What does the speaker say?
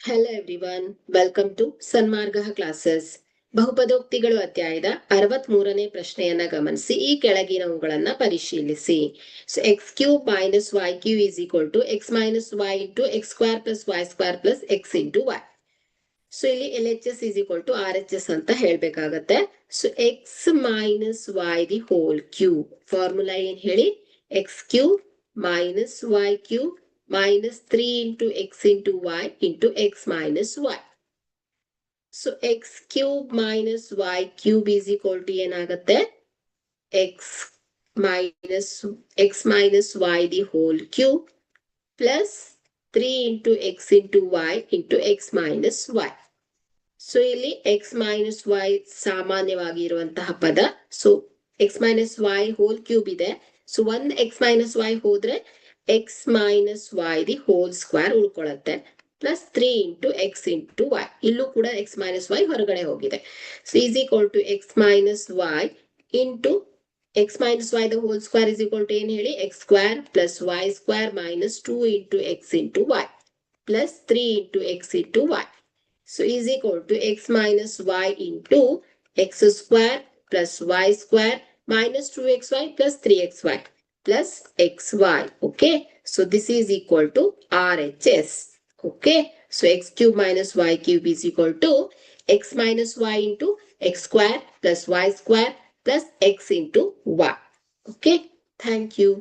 Hello everyone, welcome to Sanmarga classes. ಬಹುಪದೋಕ್ತಿಗಳು ಅಧ್ಯಾಯದ 63ನೇ ಪ್ರಶ್ನೆಯನ್ನ ಗಮನಿಸಿ ಈ ಕೆಳಗಿನವುಗಳನ್ನ ಪರಿಶೀಲಿಸಿ. So x cube minus y cube is equal to x minus y into x square plus y square plus x into y. So ಇಲ್ಲಿ L H S is equal to R H S ಅಂತ ಹೇಳ್ಬೇಕಾಗತ್ತೆ. So x minus y the whole cube formula ಏನ್ ಹೇಳಿ, x cube minus y cube minus 3 into x into y into x minus y. So x cube minus y cube is equal to ಏನಾಗುತ್ತೆ, x minus y the whole cube plus 3 into x into y into x minus y. So ಇಲ್ಲಿ x minus y ಸಾಮಾನ್ಯವಾಗಿ ಇರುವಂತಹ ಪದ. So x minus y whole cube ಇದೆ. So ಒಂದು x minus y ಹೋದ್ರೆ x minus y the whole square ಉಳ್ಕೊಳ್ಳುತ್ತೆ plus 3 into x into y. ಇಲ್ಲೂ ಕೂಡ x minus y ಹೊರಗಡೆ ಹೋಗಿದೆ. So is equal to x minus y ಇಂಟು x minus y the whole square is equal to ಏನ್ ಹೇಳಿ, x square plus y square minus 2 into x into y plus 3 into x into y. So is equal to x minus y into x square plus y square minus 2xy plus 3xy plus xy. Okay, so this is equal to RHS. Okay, so x cube minus y cube is equal to x minus y into x square plus y square plus x into y. Okay, thank you.